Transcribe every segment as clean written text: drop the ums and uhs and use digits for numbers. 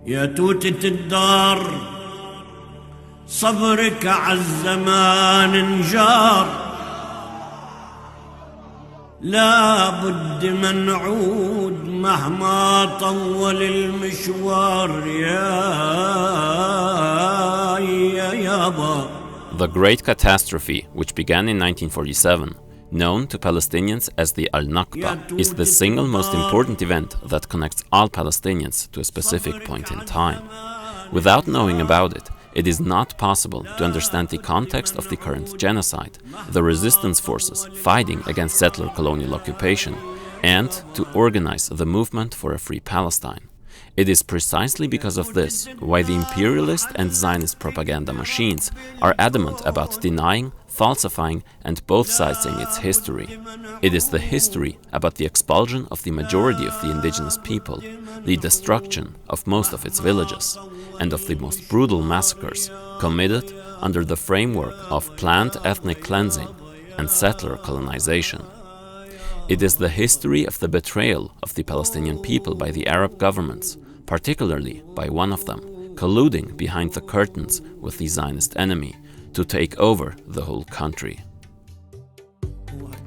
يا توتة الدار صبرك عالزمان انجار لا بد منعود مهما طول المشوار يا يابا. The Great Catastrophe, which began in 1947, known to Palestinians as the Nakba, is the single most important event that connects all Palestinians to a specific point in time. Without knowing about it, it is not possible to understand the context of the current genocide, the resistance forces fighting against settler colonial occupation, and to organize the movement for a free Palestine. It is precisely because of this why the imperialist and Zionist propaganda machines are adamant about denying, falsifying, and both sizing its history. It is the history about the expulsion of the majority of the indigenous people, the destruction of most of its villages, and of the most brutal massacres committed under the framework of planned ethnic cleansing and settler colonization. It is the history of the betrayal of the Palestinian people by the Arab governments, particularly by one of them, colluding behind the curtains with the Zionist enemy to take over the whole country.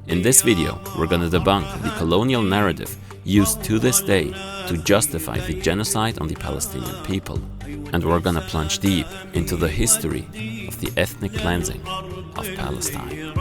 In this video, we're gonna debunk the colonial narrative used to this day to justify the genocide on the Palestinian people. And we're gonna plunge deep into the history of the ethnic cleansing of Palestine.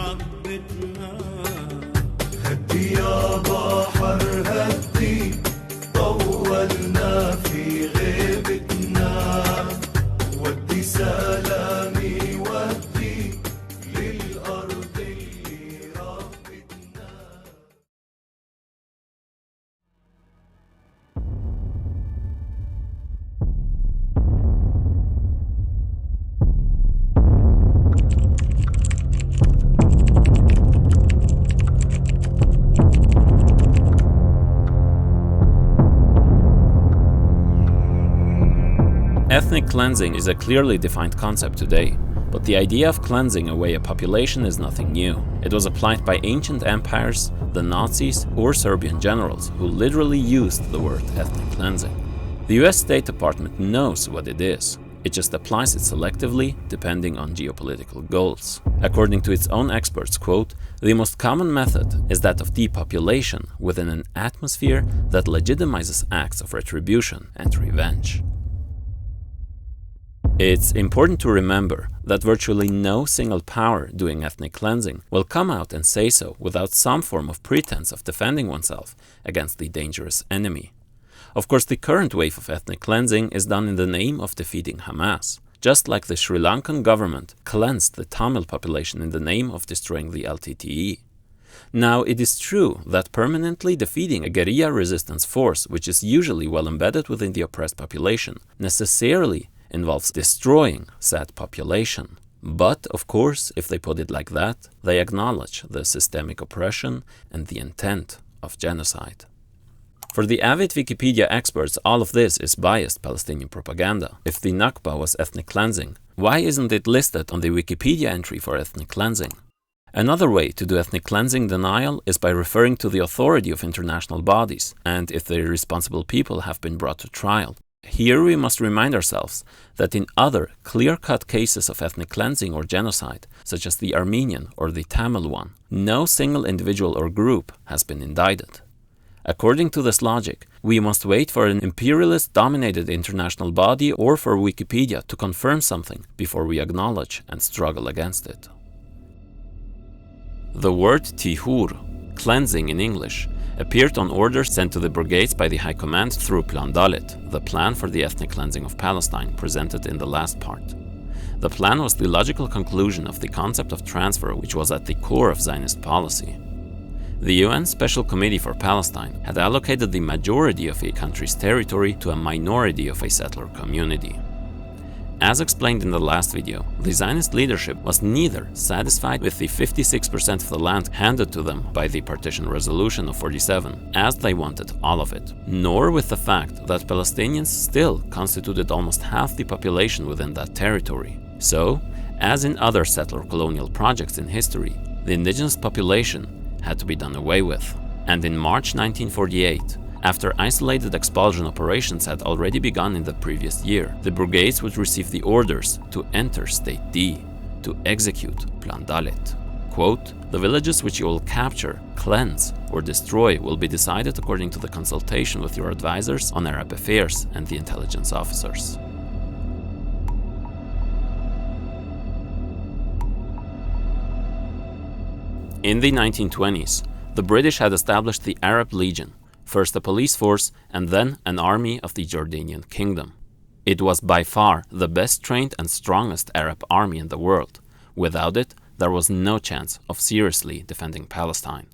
Ethnic cleansing is a clearly defined concept today, but the idea of cleansing away a population is nothing new. It was applied by ancient empires, the Nazis, or Serbian generals who literally used the word ethnic cleansing. The US State Department knows what it is. It just applies it selectively depending on geopolitical goals. According to its own experts, quote, the most common method is that of depopulation within an atmosphere that legitimizes acts of retribution and revenge. It's important to remember that virtually no single power doing ethnic cleansing will come out and say so without some form of pretense of defending oneself against the dangerous enemy. Of course, the current wave of ethnic cleansing is done in the name of defeating Hamas, just like the Sri Lankan government cleansed the Tamil population in the name of destroying the LTTE. Now, it is true that permanently defeating a guerrilla resistance force, which is usually well embedded within the oppressed population, necessarily involves destroying said population. But, of course, if they put it like that, they acknowledge the systemic oppression and the intent of genocide. For the avid Wikipedia experts, all of this is biased Palestinian propaganda. If the Nakba was ethnic cleansing, why isn't it listed on the Wikipedia entry for ethnic cleansing? Another way to do ethnic cleansing denial is by referring to the authority of international bodies, and if the responsible people have been brought to trial. Here we must remind ourselves that in other clear-cut cases of ethnic cleansing or genocide, such as the Armenian or the Tamil one, no single individual or group has been indicted. According to this logic, we must wait for an imperialist-dominated international body or for Wikipedia to confirm something before we acknowledge and struggle against it. The word tihur, cleansing in English, appeared on orders sent to the brigades by the High Command through Plan Dalet, the plan for the ethnic cleansing of Palestine presented in the last part. The plan was the logical conclusion of the concept of transfer, which was at the core of Zionist policy. The UN Special Committee for Palestine had allocated the majority of a country's territory to a minority of a settler community. As explained in the last video, the Zionist leadership was neither satisfied with the 56% of the land handed to them by the Partition Resolution of 47, as they wanted all of it, nor with the fact that Palestinians still constituted almost half the population within that territory. So, as in other settler colonial projects in history, the indigenous population had to be done away with. And in March 1948, After isolated expulsion operations had already begun in the previous year, the brigades would receive the orders to enter State D, to execute Plan Dalet. Quote, "The villages which you will capture, cleanse, or destroy will be decided according to the consultation with your advisors on Arab affairs and the intelligence officers." In the 1920s, the British had established the Arab Legion, first a police force and then an army of the Jordanian kingdom. It was by far the best trained and strongest Arab army in the world. Without it, there was no chance of seriously defending Palestine.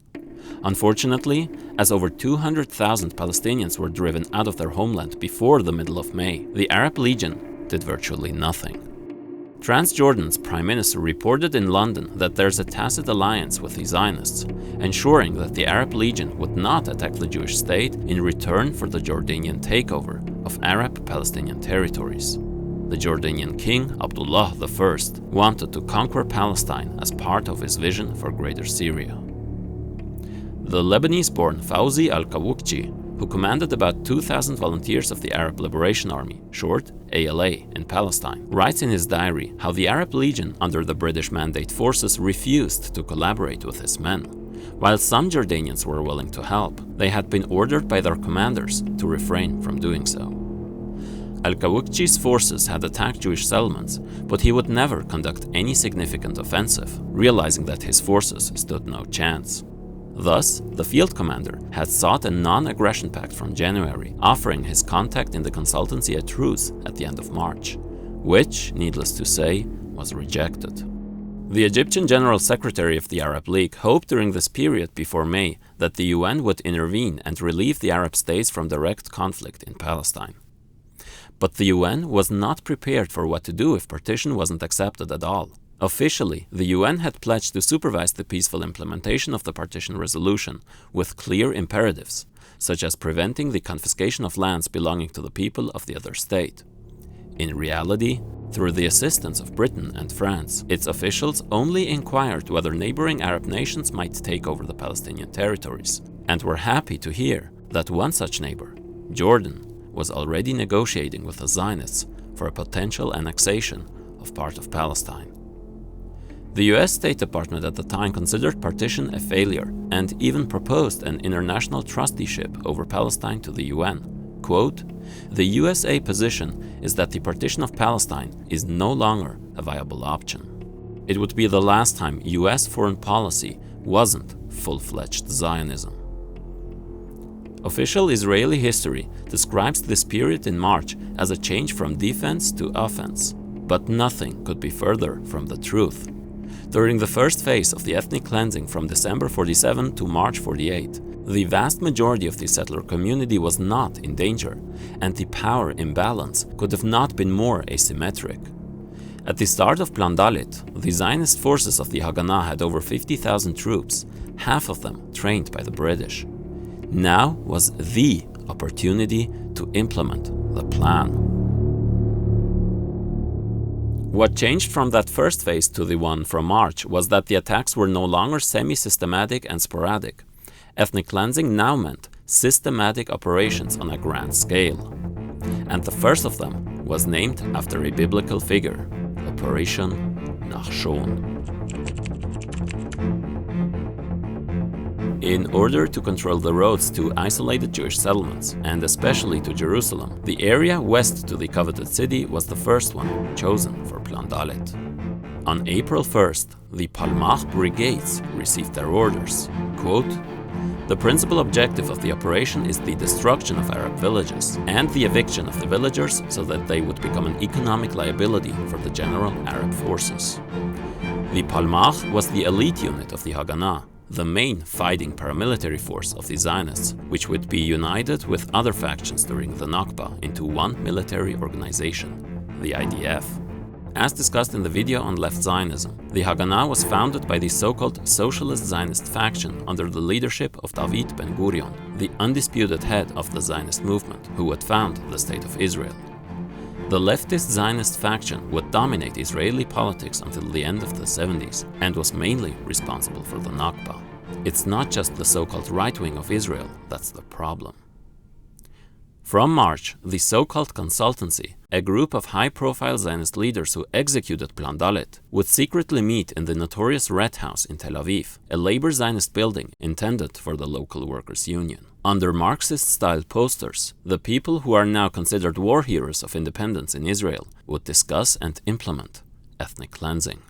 Unfortunately, as over 200,000 Palestinians were driven out of their homeland before the middle of May, the Arab Legion did virtually nothing. Transjordan's prime minister reported in London that there's a tacit alliance with the Zionists, ensuring that the Arab Legion would not attack the Jewish state in return for the Jordanian takeover of Arab Palestinian territories. The Jordanian king, Abdullah I, wanted to conquer Palestine as part of his vision for Greater Syria. The Lebanese-born Fawzi al-Kawukchi, who commanded about 2,000 volunteers of the Arab Liberation Army, short ALA, in Palestine, writes in his diary how the Arab Legion under the British Mandate forces refused to collaborate with his men. While some Jordanians were willing to help, they had been ordered by their commanders to refrain from doing so. Al-Kawukchi's forces had attacked Jewish settlements, but he would never conduct any significant offensive, realizing that his forces stood no chance. Thus, the field commander had sought a non-aggression pact from January, offering his contact in the consultancy a truce at the end of March, which, needless to say, was rejected. The Egyptian General Secretary of the Arab League hoped during this period before May that the UN would intervene and relieve the Arab states from direct conflict in Palestine. But the UN was not prepared for what to do if partition wasn't accepted at all. Officially, the UN had pledged to supervise the peaceful implementation of the partition resolution with clear imperatives, such as preventing the confiscation of lands belonging to the people of the other state. In reality, through the assistance of Britain and France, its officials only inquired whether neighboring Arab nations might take over the Palestinian territories, and were happy to hear that one such neighbor, Jordan, was already negotiating with the Zionists for a potential annexation of part of Palestine. The US State Department at the time considered partition a failure and even proposed an international trusteeship over Palestine to the UN. Quote, "The USA position is that the partition of Palestine is no longer a viable option. It would be the last time US foreign policy wasn't full-fledged Zionism." Official Israeli history describes this period in March as a change from defense to offense, but nothing could be further from the truth. During the first phase of the ethnic cleansing from December 47 to March 48, the vast majority of the settler community was not in danger, and the power imbalance could have not been more asymmetric. At the start of Plan Dalet, the Zionist forces of the Haganah had over 50,000 troops, half of them trained by the British. Now was the opportunity to implement the plan. What changed from that first phase to the one from March was that the attacks were no longer semi-systematic and sporadic. Ethnic cleansing now meant systematic operations on a grand scale. And the first of them was named after a biblical figure, Operation Nachshon. In order to control the roads to isolated Jewish settlements, and especially to Jerusalem, the area west to the coveted city was the first one chosen for Plan Dalet. On April 1st, the Palmach brigades received their orders. Quote, "The principal objective of the operation is the destruction of Arab villages and the eviction of the villagers so that they would become an economic liability for the general Arab forces." The Palmach was the elite unit of the Haganah, the main fighting paramilitary force of the Zionists, which would be united with other factions during the Nakba into one military organization, the IDF. As discussed in the video on left Zionism, the Haganah was founded by the so-called Socialist Zionist faction under the leadership of David Ben-Gurion, the undisputed head of the Zionist movement, who would found the State of Israel. The leftist Zionist faction would dominate Israeli politics until the end of the 70s and was mainly responsible for the Nakba. It's not just the so-called right wing of Israel that's the problem. From March, the so-called consultancy, a group of high-profile Zionist leaders who executed Plan Dalet, would secretly meet in the notorious Red House in Tel Aviv, a labor Zionist building intended for the local workers' union. Under Marxist-style posters, the people who are now considered war heroes of independence in Israel would discuss and implement ethnic cleansing.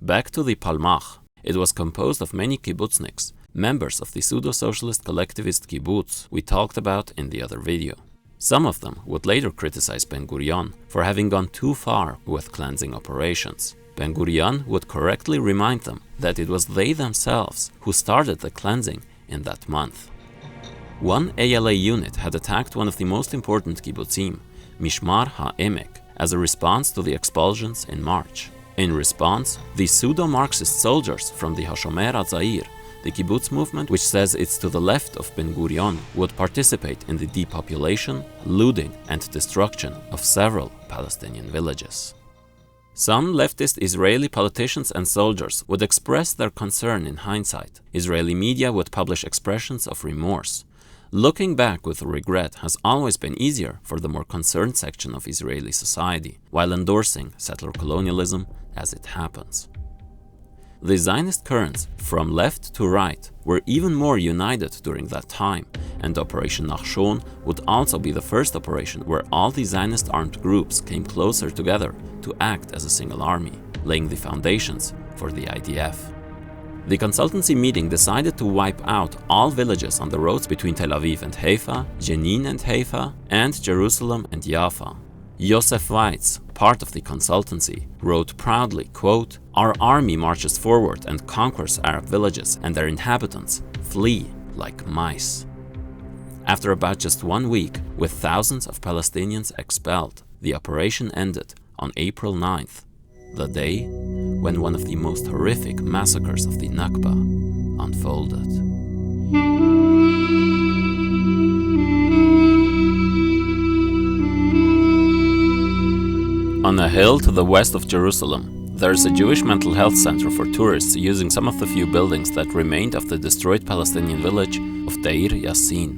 Back to the Palmach. It was composed of many kibbutzniks, members of the pseudo-socialist collectivist kibbutz we talked about in the other video. Some of them would later criticize Ben-Gurion for having gone too far with cleansing operations. Ben-Gurion would correctly remind them that it was they themselves who started the cleansing in that month. One ALA unit had attacked one of the most important kibbutzim, Mishmar HaEmek, as a response to the expulsions in March. In response, the pseudo-Marxist soldiers from the Hashomer HaZair, the kibbutz movement, which says it's to the left of Ben-Gurion, would participate in the depopulation, looting and destruction of several Palestinian villages. Some leftist Israeli politicians and soldiers would express their concern in hindsight. Israeli media would publish expressions of remorse. Looking back with regret has always been easier for the more concerned section of Israeli society, while endorsing settler colonialism as it happens. The Zionist currents, from left to right, were even more united during that time, and Operation Nachshon would also be the first operation where all the Zionist armed groups came closer together to act as a single army, laying the foundations for the IDF. The consultancy meeting decided to wipe out all villages on the roads between Tel Aviv and Haifa, Jenin and Haifa, and Jerusalem and Jaffa. Yousef Weitz, part of the consultancy, wrote proudly, quote, "Our army marches forward and conquers Arab villages, and their inhabitants flee like mice." After about just 1 week, with thousands of Palestinians expelled, the operation ended on April 9th, the day when one of the most horrific massacres of the Nakba unfolded. On a hill to the west of Jerusalem, there is a Jewish mental health center for tourists using some of the few buildings that remained of the destroyed Palestinian village of Deir Yassin.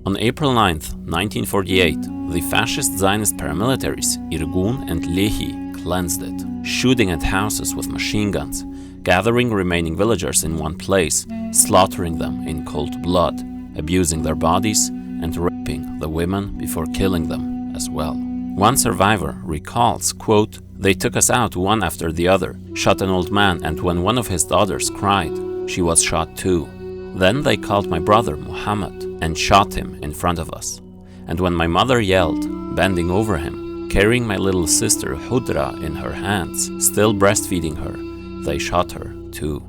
On April 9th, 1948, the fascist Zionist paramilitaries Irgun and Lehi cleansed it, shooting at houses with machine guns, gathering remaining villagers in one place, slaughtering them in cold blood, abusing their bodies, and raping the women before killing them as well. One survivor recalls, quote, "They took us out one after the other, shot an old man, and when one of his daughters cried, she was shot too. Then they called my brother Muhammad and shot him in front of us. And when my mother yelled, bending over him, carrying my little sister Hudra in her hands, still breastfeeding her, they shot her too."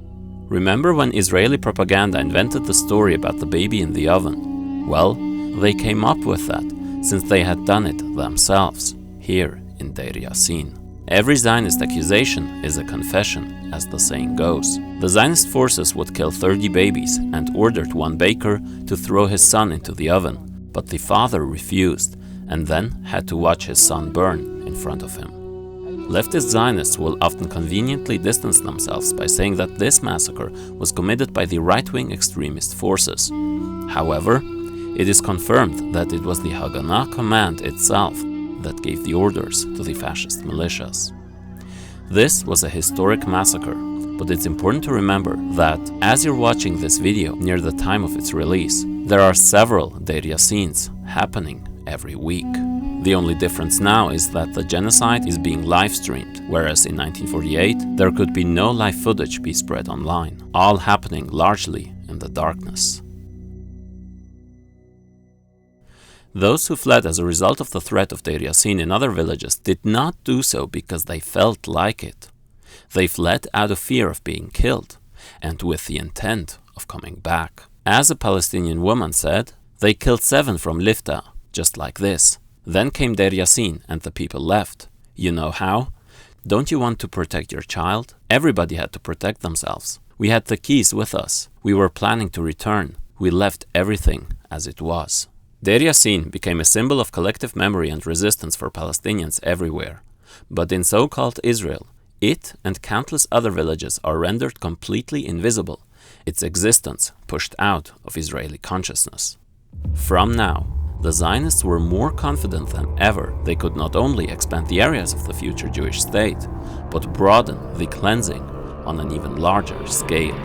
Remember when Israeli propaganda invented the story about the baby in the oven? Well, they came up with that since they had done it themselves, here in Deir Yassin. Every Zionist accusation is a confession, as the saying goes. The Zionist forces would kill 30 babies and ordered one baker to throw his son into the oven, but the father refused and then had to watch his son burn in front of him. Leftist Zionists will often conveniently distance themselves by saying that this massacre was committed by the right-wing extremist forces. However, it is confirmed that it was the Haganah command itself that gave the orders to the fascist militias. This was a historic massacre, but it's important to remember that as you're watching this video near the time of its release, there are several Deir Yassins happening every week. The only difference now is that the genocide is being live-streamed, whereas in 1948 there could be no live footage be spread online, all happening largely in the darkness. Those who fled as a result of the threat of Deir Yassin in other villages did not do so because they felt like it. They fled out of fear of being killed, and with the intent of coming back. As a Palestinian woman said, they killed 7 from Lydda, just like this. Then came Deir Yassin and the people left. You know how? Don't you want to protect your child? Everybody had to protect themselves. We had the keys with us. We were planning to return. We left everything as it was. Deir Yassin became a symbol of collective memory and resistance for Palestinians everywhere. But in so-called Israel, it and countless other villages are rendered completely invisible, its existence pushed out of Israeli consciousness. From now, the Zionists were more confident than ever they could not only expand the areas of the future Jewish state, but broaden the cleansing on an even larger scale.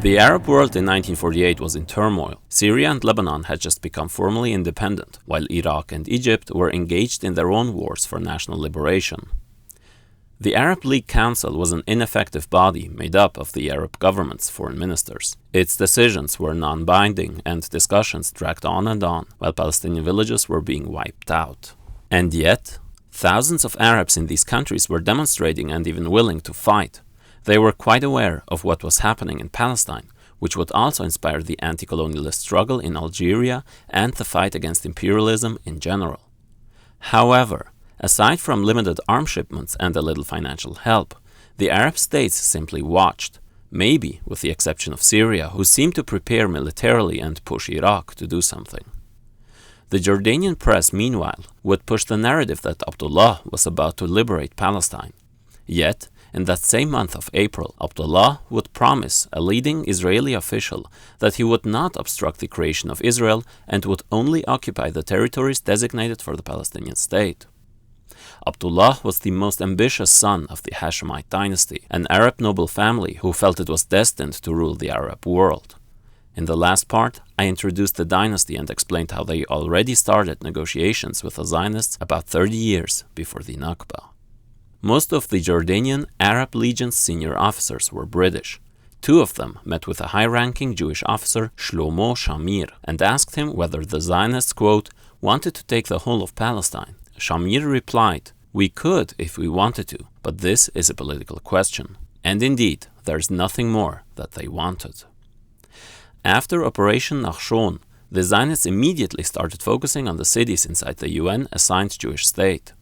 The Arab world in 1948 was in turmoil. Syria and Lebanon had just become formally independent, while Iraq and Egypt were engaged in their own wars for national liberation. The Arab League Council was an ineffective body made up of the Arab government's foreign ministers. Its decisions were non-binding and discussions dragged on and on, while Palestinian villages were being wiped out. And yet, thousands of Arabs in these countries were demonstrating and even willing to fight. They were quite aware of what was happening in Palestine, which would also inspire the anti-colonialist struggle in Algeria and the fight against imperialism in general. However, aside from limited arms shipments and a little financial help, the Arab states simply watched, maybe with the exception of Syria, who seemed to prepare militarily and push Iraq to do something. The Jordanian press, meanwhile, would push the narrative that Abdullah was about to liberate Palestine. Yet, in that same month of April, Abdullah would promise a leading Israeli official that he would not obstruct the creation of Israel and would only occupy the territories designated for the Palestinian state. Abdullah was the most ambitious son of the Hashemite dynasty, an Arab noble family who felt it was destined to rule the Arab world. In the last part, I introduced the dynasty and explained how they already started negotiations with the Zionists about 30 years before the Nakba. Most of the Jordanian Arab Legion's senior officers were British. Two of them met with a high-ranking Jewish officer, Shlomo Shamir, and asked him whether the Zionists, quote, wanted to take the whole of Palestine. Shamir replied, "We could if we wanted to, but this is a political question." And indeed, there's nothing more that they wanted. After Operation Nachshon, the Zionists immediately started focusing on the cities inside the UN-assigned Jewish state.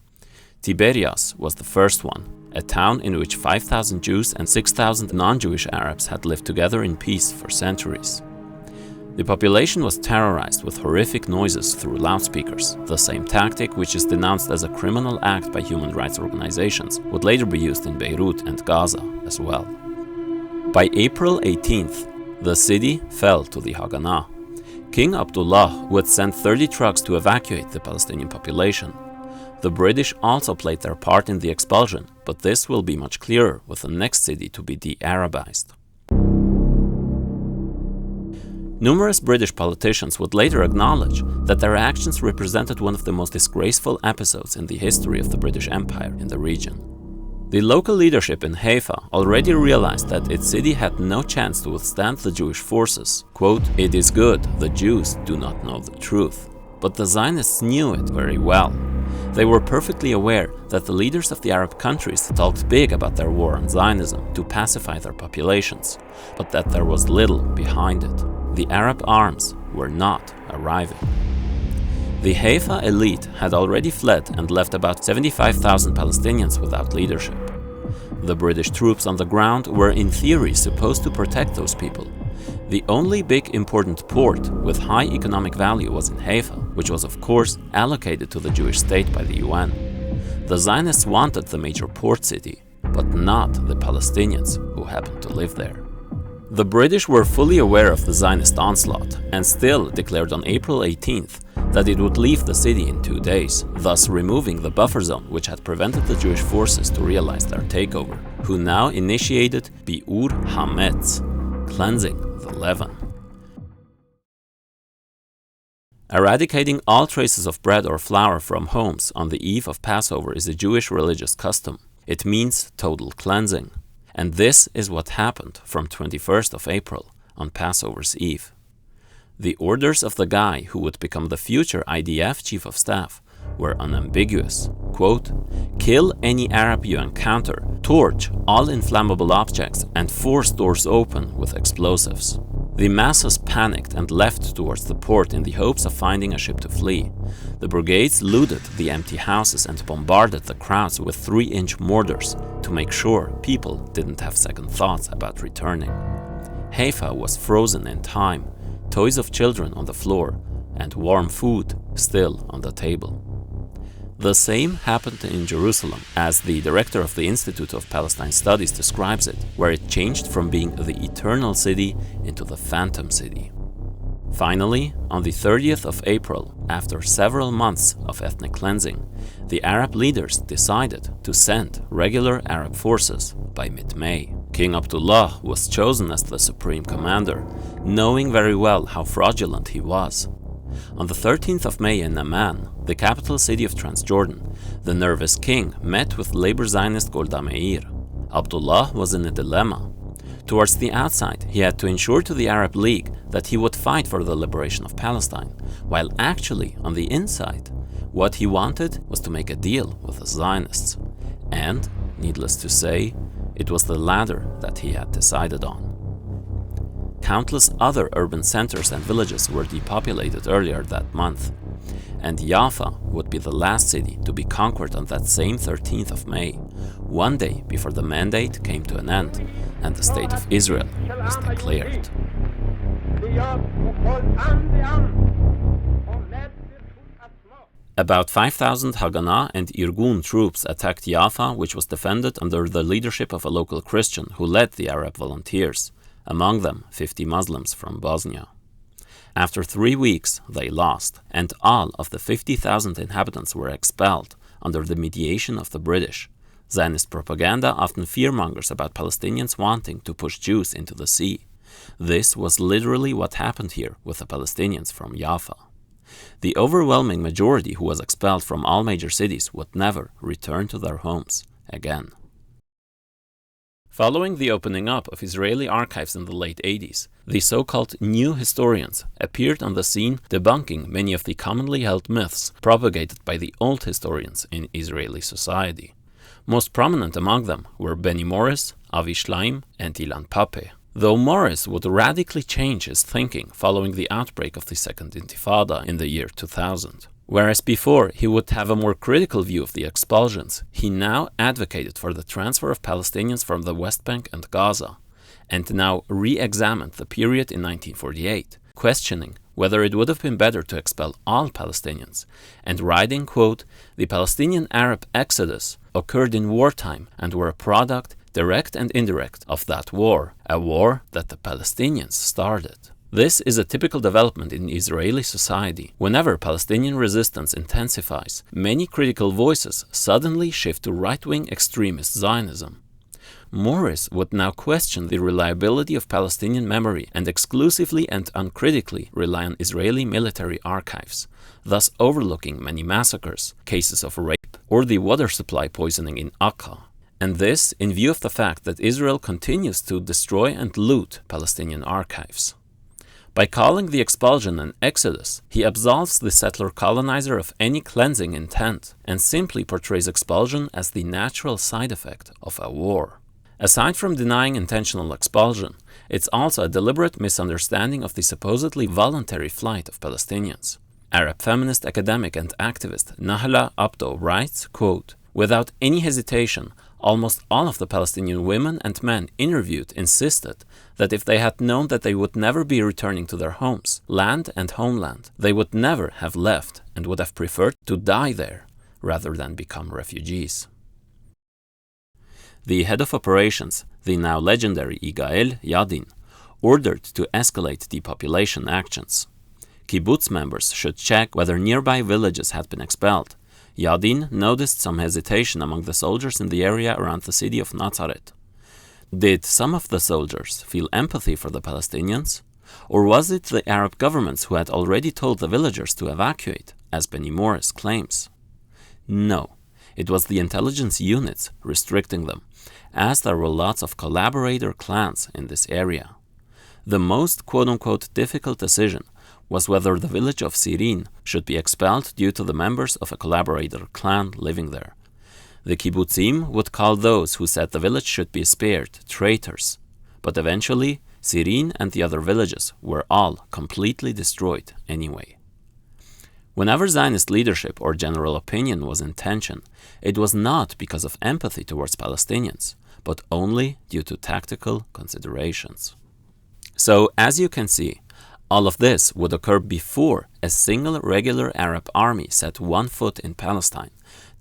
Tiberias was the first one, a town in which 5,000 Jews and 6,000 non-Jewish Arabs had lived together in peace for centuries. The population was terrorized with horrific noises through loudspeakers. The same tactic, which is denounced as a criminal act by human rights organizations, would later be used in Beirut and Gaza as well. By April 18th, the city fell to the Haganah. King Abdullah would send 30 trucks to evacuate the Palestinian population. The British also played their part in the expulsion, but this will be much clearer with the next city to be de-Arabized. Numerous British politicians would later acknowledge that their actions represented one of the most disgraceful episodes in the history of the British Empire in the region. The local leadership in Haifa already realized that its city had no chance to withstand the Jewish forces. Quote, "It is good, the Jews do not know the truth." But the Zionists knew it very well. They were perfectly aware that the leaders of the Arab countries talked big about their war on Zionism to pacify their populations, but that there was little behind it. The Arab arms were not arriving. The Haifa elite had already fled and left about 75,000 Palestinians without leadership. The British troops on the ground were in theory supposed to protect those people. The only big important port with high economic value was in Haifa, which was of course allocated to the Jewish state by the UN. The Zionists wanted the major port city, but not the Palestinians who happened to live there. The British were fully aware of the Zionist onslaught and still declared on April 18th that it would leave the city in 2 days, thus removing the buffer zone which had prevented the Jewish forces to realize their takeover, who now initiated Bi'ur Hametz, cleansing the leaven. Eradicating all traces of bread or flour from homes on the eve of Passover is a Jewish religious custom. It means total cleansing. And this is what happened from 21st of April on Passover's Eve. The orders of the guy who would become the future IDF chief of staff were unambiguous. Quote, "Kill any Arab you encounter, torch all inflammable objects, and force doors open with explosives." The masses panicked and left towards the port in the hopes of finding a ship to flee. The brigades looted the empty houses and bombarded the crowds with 3-inch mortars to make sure people didn't have second thoughts about returning. Haifa was frozen in time, toys of children on the floor, and warm food still on the table. The same happened in Jerusalem, as the director of the Institute of Palestine Studies describes it, where it changed from being the eternal city into the phantom city. Finally, on the 30th of April, after several months of ethnic cleansing, the Arab leaders decided to send regular Arab forces by mid-May. King Abdullah was chosen as the supreme commander, knowing very well how fraudulent he was. On the 13th of May in Amman, the capital city of Transjordan, the nervous king met with Labor Zionist Golda Meir. Abdullah was in a dilemma. Towards the outside, he had to ensure to the Arab League that he would fight for the liberation of Palestine, while actually, on the inside, what he wanted was to make a deal with the Zionists. And, needless to say, it was the latter that he had decided on. Countless other urban centers and villages were depopulated earlier that month, and Jaffa would be the last city to be conquered on that same 13th of May, one day before the mandate came to an end and the State of Israel was declared. About 5,000 Haganah and Irgun troops attacked Jaffa, which was defended under the leadership of a local Christian who led the Arab volunteers, among them 50 Muslims from Bosnia. After 3 weeks, they lost, and all of the 50,000 inhabitants were expelled under the mediation of the British. Zionist propaganda often fearmongers about Palestinians wanting to push Jews into the sea. This was literally what happened here with the Palestinians from Jaffa. The overwhelming majority who was expelled from all major cities would never return to their homes again. Following the opening up of Israeli archives in the late 80s, the so-called new historians appeared on the scene debunking many of the commonly held myths propagated by the old historians in Israeli society. Most prominent among them were Benny Morris, Avi Shlaim, and Ilan Pappé. Though Morris would radically change his thinking following the outbreak of the Second Intifada in the year 2000. Whereas before he would have a more critical view of the expulsions, he now advocated for the transfer of Palestinians from the West Bank and Gaza, and now re-examined the period in 1948, questioning whether it would have been better to expel all Palestinians, and writing, quote, "The Palestinian Arab exodus occurred in wartime and were a product, direct and indirect, of that war, a war that the Palestinians started." This is a typical development in Israeli society. Whenever Palestinian resistance intensifies, many critical voices suddenly shift to right-wing extremist Zionism. Morris would now question the reliability of Palestinian memory and exclusively and uncritically rely on Israeli military archives, thus overlooking many massacres, cases of rape, or the water supply poisoning in Akka. And this in view of the fact that Israel continues to destroy and loot Palestinian archives. By calling the expulsion an exodus, he absolves the settler-colonizer of any cleansing intent and simply portrays expulsion as the natural side effect of a war. Aside from denying intentional expulsion, it's also a deliberate misunderstanding of the supposedly voluntary flight of Palestinians. Arab feminist academic and activist Nahla Abdo writes, quote, "Without any hesitation, almost all of the Palestinian women and men interviewed insisted that if they had known that they would never be returning to their homes, land and homeland, they would never have left and would have preferred to die there rather than become refugees." The head of operations, the now legendary Yigael Yadin, ordered to escalate depopulation actions. Kibbutz members should check whether nearby villages had been expelled. Yadin noticed some hesitation among the soldiers in the area around the city of Nazareth. Did some of the soldiers feel empathy for the Palestinians? Or was it the Arab governments who had already told the villagers to evacuate, as Benny Morris claims? No, it was the intelligence units restricting them, as there were lots of collaborator clans in this area. The most quote-unquote difficult decision was whether the village of Sirin should be expelled due to the members of a collaborator clan living there. The kibbutzim would call those who said the village should be spared traitors, but eventually Sirin and the other villages were all completely destroyed anyway. Whenever Zionist leadership or general opinion was in tension, it was not because of empathy towards Palestinians, but only due to tactical considerations. So, as you can see, all of this would occur before a single regular Arab army set one foot in Palestine,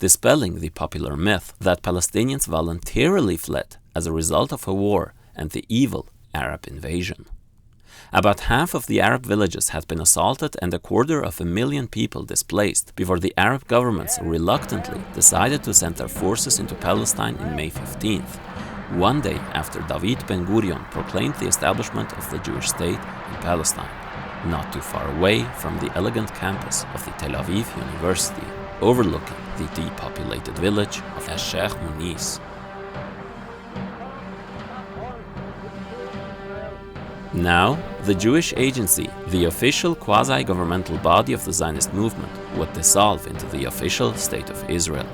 dispelling the popular myth that Palestinians voluntarily fled as a result of a war and the evil Arab invasion. About half of the Arab villages had been assaulted and 250,000 people displaced before the Arab governments reluctantly decided to send their forces into Palestine in May 15th, one day after David Ben-Gurion proclaimed the establishment of the Jewish state in Palestine, not too far away from the elegant campus of the Tel Aviv University, overlooking the depopulated village of Sheikh Munis. Now, the Jewish Agency, the official quasi-governmental body of the Zionist movement, would dissolve into the official State of Israel.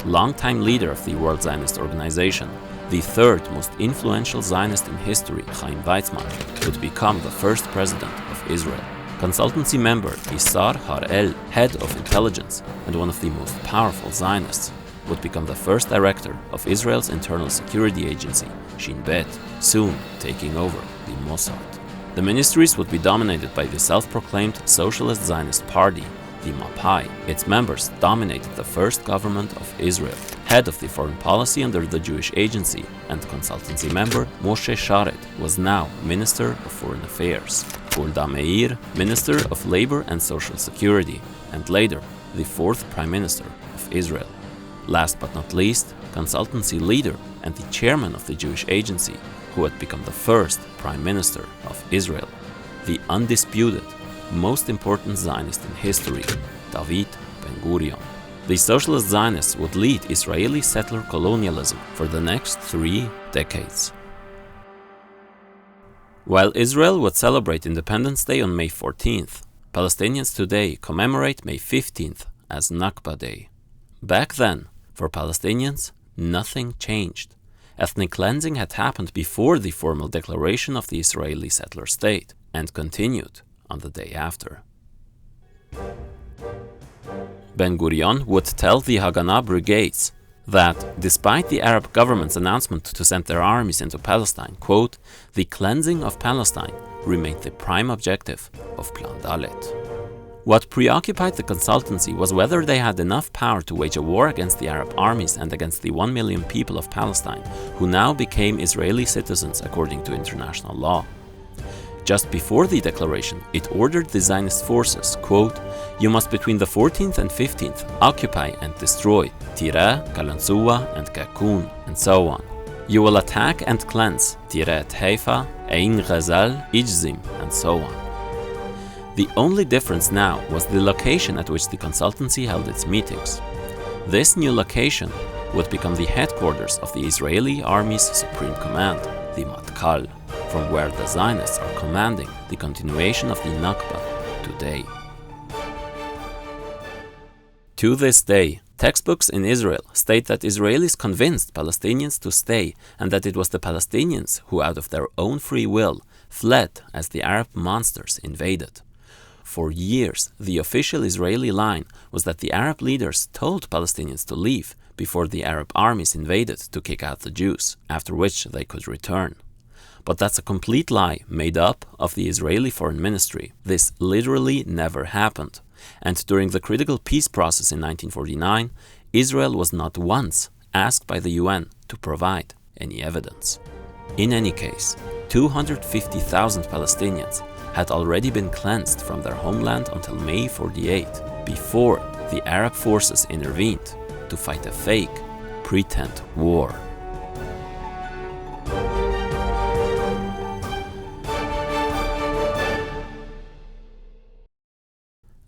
Longtime leader of the World Zionist Organization, the third most influential Zionist in history, Chaim Weizmann, would become the first president of Israel. Consultancy member Isar Harel, head of intelligence and one of the most powerful Zionists, would become the first director of Israel's internal security agency, Shin Bet, soon taking over the Mossad. The ministries would be dominated by the self-proclaimed Socialist Zionist Party, the Pappé. Its members dominated the first government of Israel. Head of the foreign policy under the Jewish Agency and consultancy member Moshe Sharet was now Minister of Foreign Affairs. Golda Meir, Minister of Labor and Social Security, and later the fourth Prime Minister of Israel. Last but not least, consultancy leader and the chairman of the Jewish Agency, who had become the first Prime Minister of Israel, the undisputed, most important Zionist in history, David Ben-Gurion. The Socialist Zionists would lead Israeli settler colonialism for the next 3 decades. While Israel would celebrate Independence Day on May 14th, Palestinians today commemorate May 15th as Nakba Day. Back then, for Palestinians, nothing changed. Ethnic cleansing had happened before the formal declaration of the Israeli settler state and continued on the day after. Ben-Gurion would tell the Haganah brigades that, despite the Arab government's announcement to send their armies into Palestine, quote, the cleansing of Palestine remained the prime objective of Plan Dalet. What preoccupied the consultancy was whether they had enough power to wage a war against the Arab armies and against the 1 million people of Palestine, who now became Israeli citizens according to international law. Just before the declaration, it ordered the Zionist forces, quote, you must between the 14th and 15th occupy and destroy Tira, Kalanzua, and Kakun, and so on. You will attack and cleanse Tiret Haifa, Ein Ghazal, Ijzim, and so on. The only difference now was the location at which the consultancy held its meetings. This new location would become the headquarters of the Israeli Army's Supreme Command, the Matkal, from where the Zionists are commanding the continuation of the Nakba today. To this day, textbooks in Israel state that Israelis convinced Palestinians to stay and that it was the Palestinians who, out of their own free will, fled as the Arab monsters invaded. For years, the official Israeli line was that the Arab leaders told Palestinians to leave before the Arab armies invaded to kick out the Jews, after which they could return. But that's a complete lie made up of the Israeli Foreign Ministry. This literally never happened. And during the critical peace process in 1949, Israel was not once asked by the UN to provide any evidence. In any case, 250,000 Palestinians had already been cleansed from their homeland until May 48, before the Arab forces intervened to fight a fake, pretend war.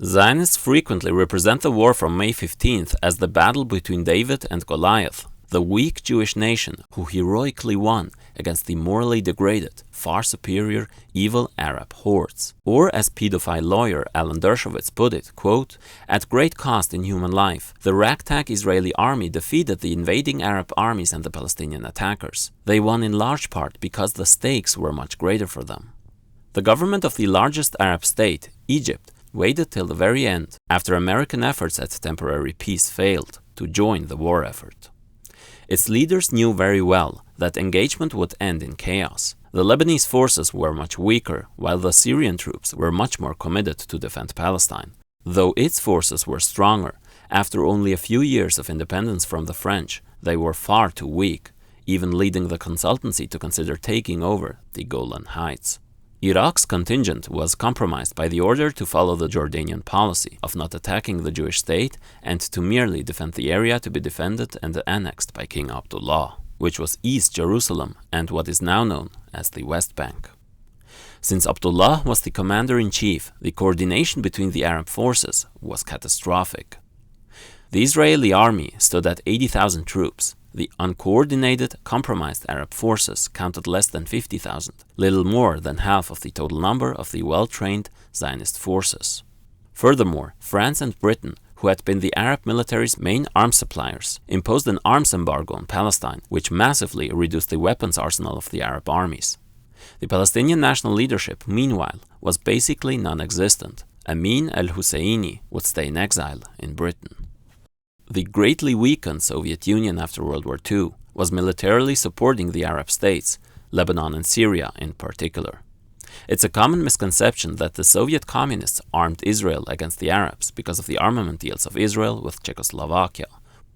Zionists frequently represent the war from May 15th as the battle between David and Goliath, the weak Jewish nation who heroically won against the morally degraded, far superior, evil Arab hordes. Or as pedophile lawyer Alan Dershowitz put it, quote, at great cost in human life, the ragtag Israeli army defeated the invading Arab armies and the Palestinian attackers. They won in large part because the stakes were much greater for them. The government of the largest Arab state, Egypt, waited till the very end, after American efforts at temporary peace failed, to join the war effort. Its leaders knew very well that engagement would end in chaos. The Lebanese forces were much weaker, while the Syrian troops were much more committed to defend Palestine. Though its forces were stronger, After only a few years of independence from the French, they were far too weak, even leading the consultancy to consider taking over the Golan Heights. Iraq's contingent was compromised by the order to follow the Jordanian policy of not attacking the Jewish state and to merely defend the area to be defended and annexed by King Abdullah, which was East Jerusalem and what is now known as the West Bank. Since Abdullah was the commander-in-chief, the coordination between the Arab forces was catastrophic. The Israeli army stood at 80,000 troops. The uncoordinated, compromised Arab forces counted less than 50,000, little more than half of the total number of the well-trained Zionist forces. Furthermore, France and Britain, who had been the Arab military's main arms suppliers, imposed an arms embargo on Palestine, which massively reduced the weapons arsenal of the Arab armies. The Palestinian national leadership, meanwhile, was basically non-existent. Amin al-Husseini would stay in exile in Britain. The greatly weakened Soviet Union after World War II was militarily supporting the Arab states, Lebanon and Syria in particular. It's a common misconception that the Soviet communists armed Israel against the Arabs because of the armament deals of Israel with Czechoslovakia.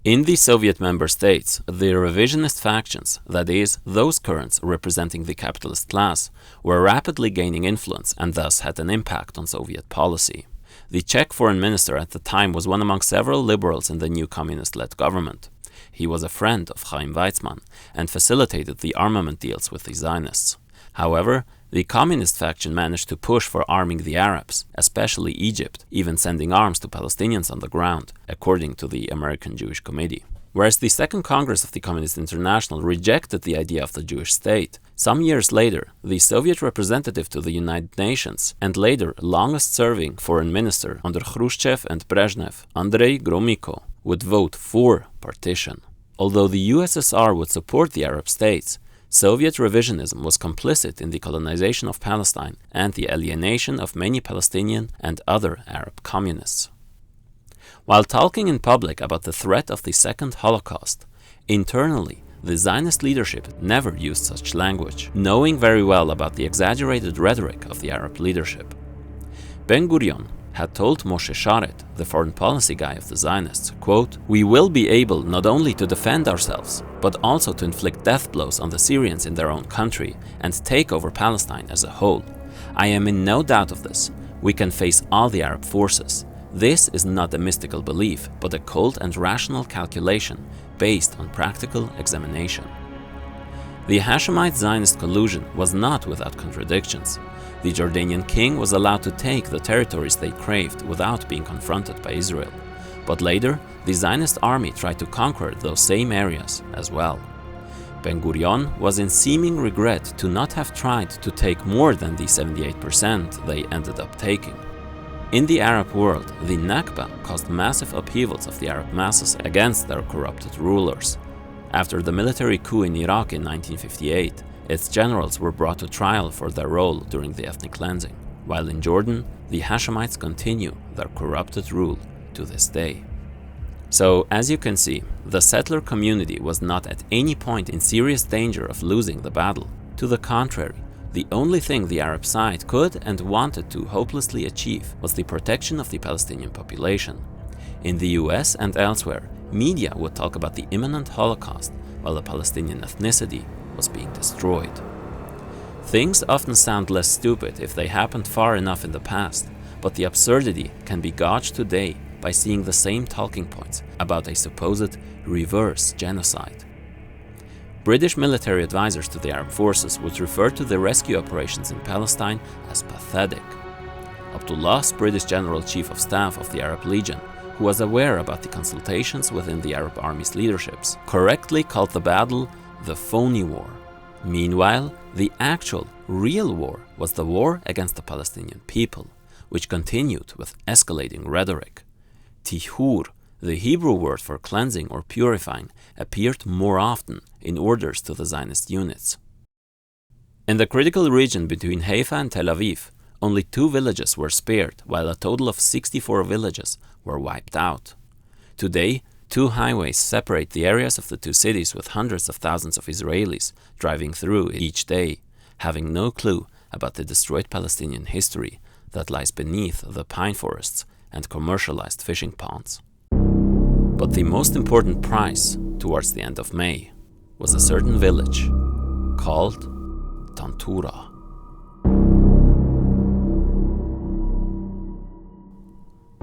In the Soviet member states, the revisionist factions, that is, those currents representing the capitalist class, were rapidly gaining influence and thus had an impact on Soviet policy. The Czech foreign minister at the time was one among several liberals in the new communist-led government. He was a friend of Chaim Weizmann and facilitated the armament deals with the Zionists. However, the communist faction managed to push for arming the Arabs, especially Egypt, even sending arms to Palestinians on the ground, according to the American Jewish Committee. Whereas the Second Congress of the Communist International rejected the idea of the Jewish state, some years later, the Soviet representative to the United Nations and later longest-serving foreign minister under Khrushchev and Brezhnev, Andrei Gromyko, would vote for partition. Although the USSR would support the Arab states, Soviet revisionism was complicit in the colonization of Palestine and the alienation of many Palestinian and other Arab communists. While talking in public about the threat of the Second Holocaust, internally, the Zionist leadership never used such language, knowing very well about the exaggerated rhetoric of the Arab leadership. Ben-Gurion had told Moshe Sharet, the foreign policy guy of the Zionists, quote, "We will be able not only to defend ourselves, but also to inflict death blows on the Syrians in their own country and take over Palestine as a whole. I am in no doubt of this. We can face all the Arab forces. This is not a mystical belief, but a cold and rational calculation based on practical examination." The Hashemite Zionist collusion was not without contradictions. The Jordanian king was allowed to take the territories they craved without being confronted by Israel. But later, the Zionist army tried to conquer those same areas as well. Ben-Gurion was in seeming regret to not have tried to take more than the 78% they ended up taking. In the Arab world, the Nakba caused massive upheavals of the Arab masses against their corrupted rulers. After the military coup in Iraq in 1958, its generals were brought to trial for their role during the ethnic cleansing, while in Jordan, the Hashemites continue their corrupted rule to this day. So, as you can see, the settler community was not at any point in serious danger of losing the battle. To the contrary, the only thing the Arab side could and wanted to hopelessly achieve was the protection of the Palestinian population. In the US and elsewhere, media would talk about the imminent Holocaust, while the Palestinian ethnicity was being destroyed. Things often sound less stupid if they happened far enough in the past, but the absurdity can be gauged today by seeing the same talking points about a supposed reverse genocide. British military advisors to the Arab forces would refer to the rescue operations in Palestine as pathetic. Abdullah's British General Chief of Staff of the Arab Legion, who was aware about the consultations within the Arab army's leaderships, correctly called the battle the phony war. Meanwhile, the actual, real war was the war against the Palestinian people, which continued with escalating rhetoric. Tihur, the Hebrew word for cleansing or purifying, appeared more often in orders to the Zionist units. In the critical region between Haifa and Tel Aviv, only 2 villages were spared, while a total of 64 villages were wiped out. Today, 2 highways separate the areas of the 2 cities, with hundreds of thousands of Israelis driving through each day, having no clue about the destroyed Palestinian history that lies beneath the pine forests and commercialized fishing ponds. But the most important prize, towards the end of May, was a certain village called Tantura.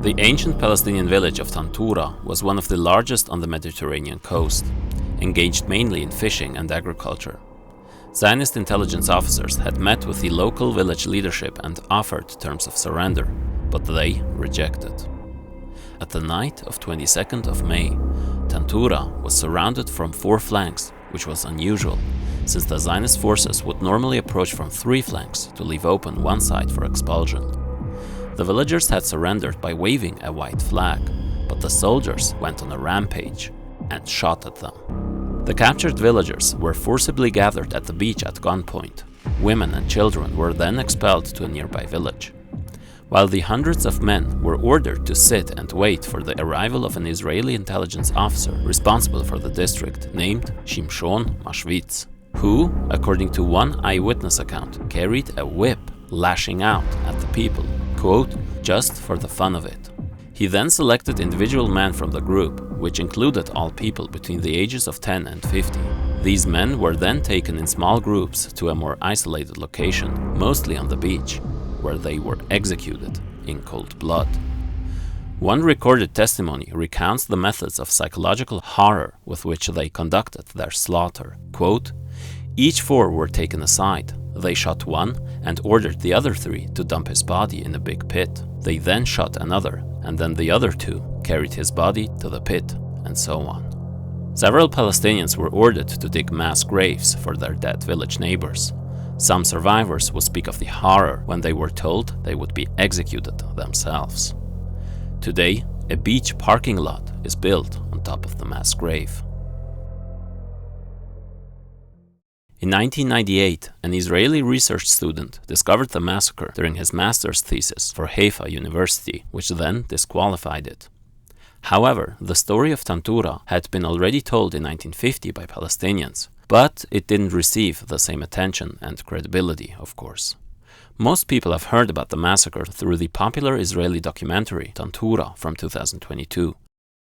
The ancient Palestinian village of Tantura was one of the largest on the Mediterranean coast, engaged mainly in fishing and agriculture. Zionist intelligence officers had met with the local village leadership and offered terms of surrender, but they rejected. At the night of 22nd of May, Tantura was surrounded from 4 flanks, which was unusual, since the Zionist forces would normally approach from 3 flanks to leave open one side for expulsion. The villagers had surrendered by waving a white flag, but the soldiers went on a rampage and shot at them. The captured villagers were forcibly gathered at the beach at gunpoint. Women and children were then expelled to a nearby village, while the hundreds of men were ordered to sit and wait for the arrival of an Israeli intelligence officer responsible for the district named Shimshon Mashvitz, who, according to one eyewitness account, carried a whip lashing out at the people, quote, just for the fun of it. He then selected individual men from the group, which included all people between the ages of 10 and 50. These men were then taken in small groups to a more isolated location, mostly on the beach, where they were executed in cold blood. One recorded testimony recounts the methods of psychological horror with which they conducted their slaughter. Quote, each 4 were taken aside. They shot one and ordered the other 3 to dump his body in a big pit. They then shot another, and then the other 2 carried his body to the pit, and so on. Several Palestinians were ordered to dig mass graves for their dead village neighbors. Some survivors would speak of the horror when they were told they would be executed themselves. Today, a beach parking lot is built on top of the mass grave. In 1998, an Israeli research student discovered the massacre during his master's thesis for Haifa University, which then disqualified it. However, the story of Tantura had been already told in 1950 by Palestinians, but it didn't receive the same attention and credibility, of course. Most people have heard about the massacre through the popular Israeli documentary Tantura from 2022.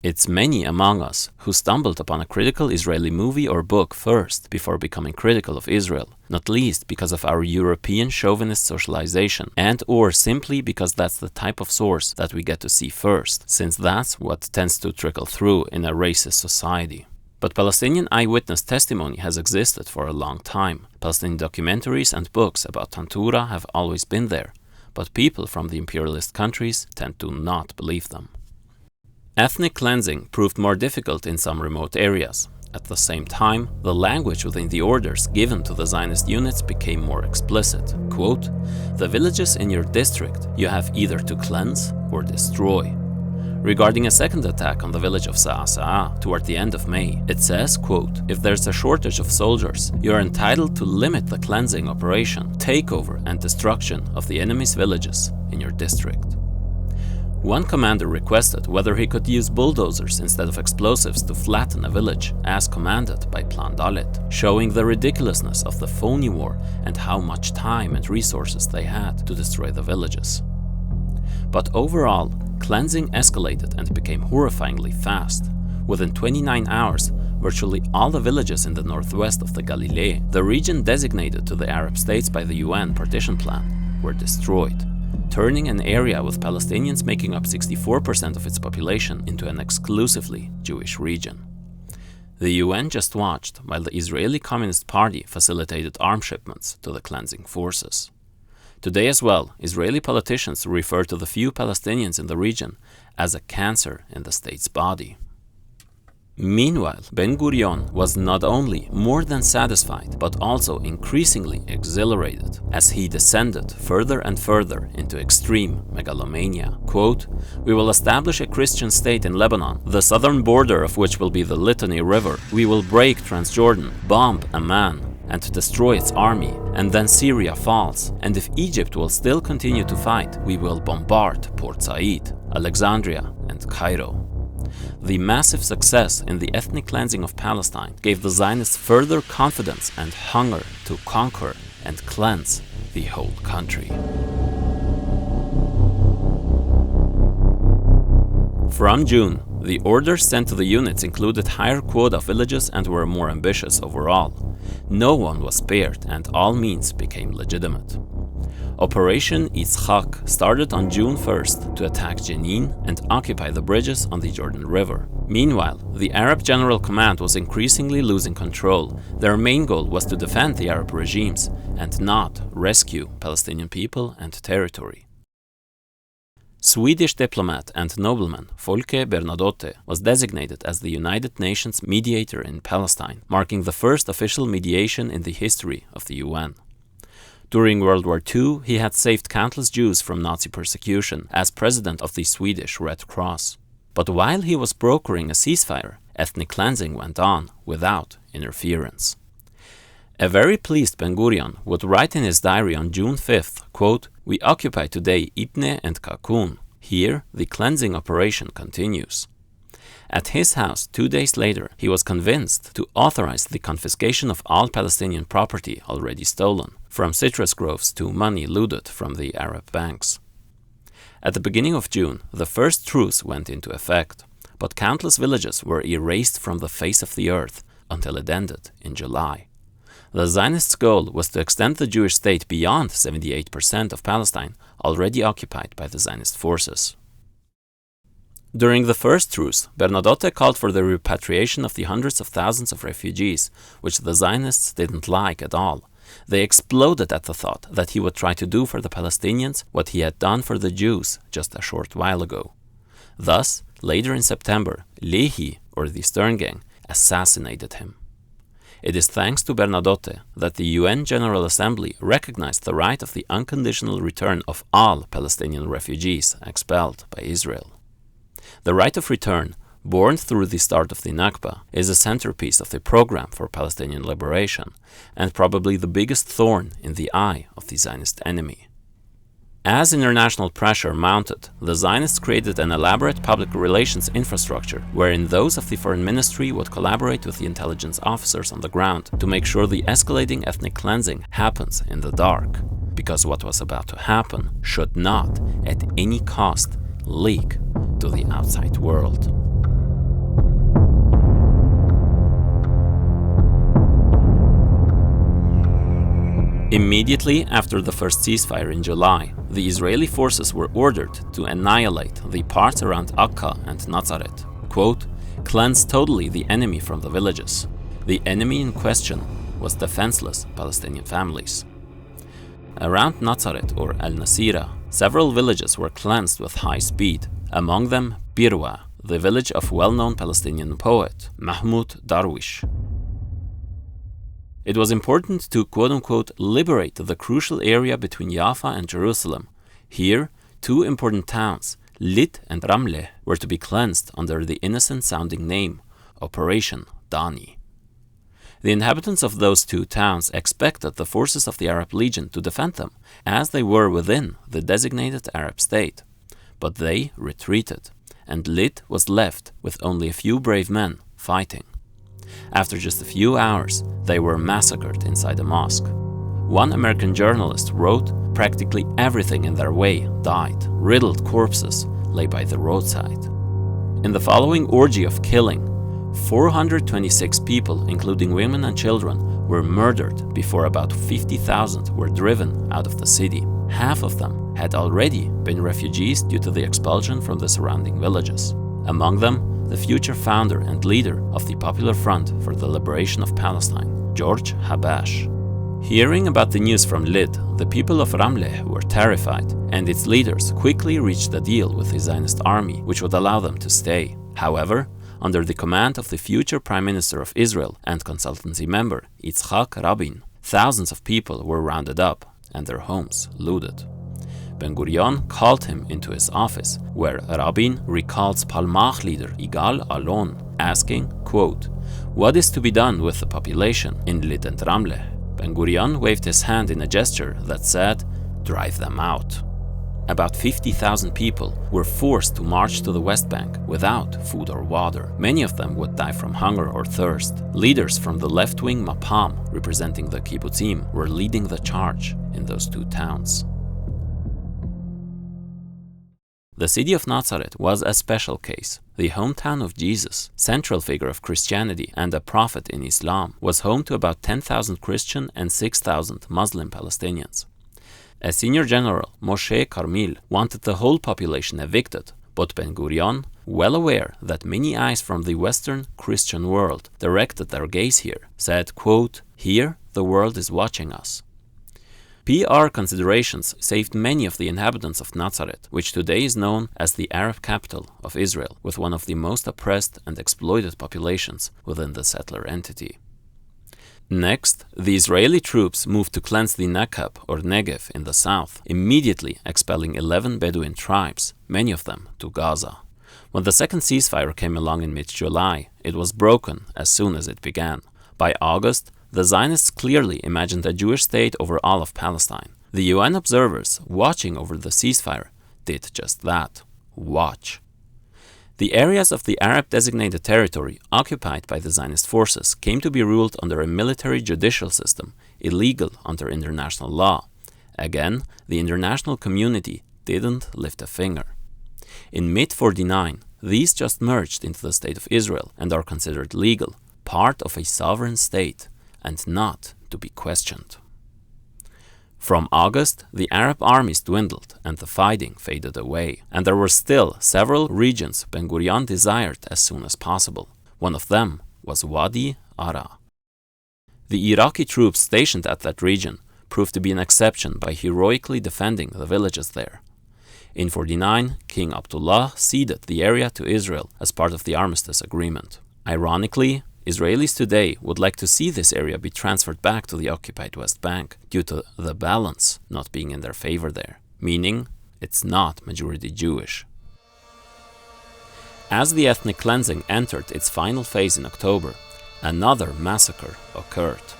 It's many among us who stumbled upon a critical Israeli movie or book first before becoming critical of Israel, not least because of our European chauvinist socialization and or simply because that's the type of source that we get to see first, since that's what tends to trickle through in a racist society. But Palestinian eyewitness testimony has existed for a long time. Palestinian documentaries and books about Tantura have always been there, but people from the imperialist countries tend to not believe them. Ethnic cleansing proved more difficult in some remote areas. At the same time, the language within the orders given to the Zionist units became more explicit. Quote, the villages in your district you have either to cleanse or destroy. Regarding a second attack on the village of Sa'a toward the end of May, it says, quote, if there's a shortage of soldiers, you are entitled to limit the cleansing operation, takeover and destruction of the enemy's villages in your district. One commander requested whether he could use bulldozers instead of explosives to flatten a village, as commanded by Plan Dalet, showing the ridiculousness of the phony war and how much time and resources they had to destroy the villages. But overall, cleansing escalated and became horrifyingly fast. Within 29 hours, virtually all the villages in the northwest of the Galilee, the region designated to the Arab states by the UN partition plan, were destroyed, turning an area with Palestinians making up 64% of its population into an exclusively Jewish region. The UN just watched while the Israeli Communist Party facilitated arms shipments to the cleansing forces. Today as well, Israeli politicians refer to the few Palestinians in the region as a cancer in the state's body. Meanwhile, Ben-Gurion was not only more than satisfied, but also increasingly exhilarated as he descended further and further into extreme megalomania. Quote, we will establish a Christian state in Lebanon, the southern border of which will be the Litani River. We will break Transjordan, bomb Amman, and destroy its army, and then Syria falls. And if Egypt will still continue to fight, we will bombard Port Said, Alexandria, and Cairo. The massive success in the ethnic cleansing of Palestine gave the Zionists further confidence and hunger to conquer and cleanse the whole country. From June The orders sent to the units included higher quota villages and were more ambitious overall. No one was spared and all means became legitimate. Operation Yitzhak started on June 1st to attack Jenin and occupy the bridges on the Jordan River. Meanwhile, the Arab General Command was increasingly losing control. Their main goal was to defend the Arab regimes and not rescue Palestinian people and territory. Swedish diplomat and nobleman Folke Bernadotte was designated as the United Nations mediator in Palestine, marking the first official mediation in the history of the UN. During World War II, he had saved countless Jews from Nazi persecution as president of the Swedish Red Cross. But while he was brokering a ceasefire, ethnic cleansing went on without interference. A very pleased Ben-Gurion would write in his diary on June 5th, quote, "We occupy today Ibne and Kakun. Here, the cleansing operation continues." At his house 2 days later, he was convinced to authorize the confiscation of all Palestinian property already stolen, from citrus groves to money looted from the Arab banks. At the beginning of June, the first truce went into effect, but countless villages were erased from the face of the earth until it ended in July. The Zionists' goal was to extend the Jewish state beyond 78% of Palestine already occupied by the Zionist forces. During the first truce, Bernadotte called for the repatriation of the hundreds of thousands of refugees, which the Zionists didn't like at all. They exploded at the thought that he would try to do for the Palestinians what he had done for the Jews just a short while ago. Thus, later in September, Lehi, or the Stern Gang, assassinated him. It is thanks to Bernadotte that the UN General Assembly recognized the right of the unconditional return of all Palestinian refugees expelled by Israel. The right of return, born through the start of the Nakba, is a centerpiece of the program for Palestinian liberation, and probably the biggest thorn in the eye of the Zionist enemy. As international pressure mounted, the Zionists created an elaborate public relations infrastructure wherein those of the foreign ministry would collaborate with the intelligence officers on the ground to make sure the escalating ethnic cleansing happens in the dark, because what was about to happen should not, at any cost, leak to the outside world. Immediately after the first ceasefire in July, the Israeli forces were ordered to annihilate the parts around Akka and Nazareth. Quote, "Cleanse totally the enemy from the villages." The enemy in question was defenseless Palestinian families. Around Nazareth or Al-Nasira, several villages were cleansed with high speed, among them Birwa, the village of well-known Palestinian poet Mahmoud Darwish. It was important to quote-unquote liberate the crucial area between Jaffa and Jerusalem. Here, two important towns, Lydda and Ramle, were to be cleansed under the innocent-sounding name Operation Dani. The inhabitants of those two towns expected the forces of the Arab Legion to defend them, as they were within the designated Arab state. But they retreated, and Lydda was left with only a few brave men fighting. After just a few hours, they were massacred inside a mosque. One American journalist wrote, "Practically everything in their way died. Riddled corpses lay by the roadside." In the following orgy of killing, 426 people, including women and children, were murdered before about 50,000 were driven out of the city. Half of them had already been refugees due to the expulsion from the surrounding villages. Among them, the future founder and leader of the Popular Front for the Liberation of Palestine, George Habash. Hearing about the news from Lydda, the people of Ramle were terrified, and its leaders quickly reached a deal with the Zionist army, which would allow them to stay. However, under the command of the future Prime Minister of Israel and consultancy member Yitzhak Rabin, thousands of people were rounded up and their homes looted. Ben-Gurion called him into his office, where Rabin recalls Palmach leader Yigal Allon, asking, quote, "What is to be done with the population in Lydda and Ramle?" Ben-Gurion waved his hand in a gesture that said, "Drive them out." About 50,000 people were forced to march to the West Bank without food or water. Many of them would die from hunger or thirst. Leaders from the left-wing Mapam, representing the kibbutzim, were leading the charge in those two towns. The city of Nazareth was a special case. The hometown of Jesus, central figure of Christianity and a prophet in Islam, was home to about 10,000 Christian and 6,000 Muslim Palestinians. A senior general, Moshe Carmel, wanted the whole population evicted, but Ben-Gurion, well aware that many eyes from the Western Christian world directed their gaze here, said, quote, "Here the world is watching us." PR considerations saved many of the inhabitants of Nazareth, which today is known as the Arab capital of Israel, with one of the most oppressed and exploited populations within the settler entity. Next, the Israeli troops moved to cleanse the Nakba or Negev in the south, immediately expelling 11 Bedouin tribes, many of them to Gaza. When the second ceasefire came along in mid-July, it was broken as soon as it began. By August, the Zionists clearly imagined a Jewish state over all of Palestine. The UN observers watching over the ceasefire did just that. Watch. The areas of the Arab-designated territory occupied by the Zionist forces came to be ruled under a military judicial system, illegal under international law. Again, the international community didn't lift a finger. In mid-49, these just merged into the State of Israel and are considered legal, part of a sovereign state, and not to be questioned. From August, the Arab armies dwindled and the fighting faded away, and there were still several regions Ben-Gurion desired as soon as possible. One of them was Wadi Ara. The Iraqi troops stationed at that region proved to be an exception by heroically defending the villages there. In 49, King Abdullah ceded the area to Israel as part of the armistice agreement. Ironically, Israelis today would like to see this area be transferred back to the occupied West Bank due to the balance not being in their favor there, meaning it's not majority Jewish. As the ethnic cleansing entered its final phase in October, another massacre occurred,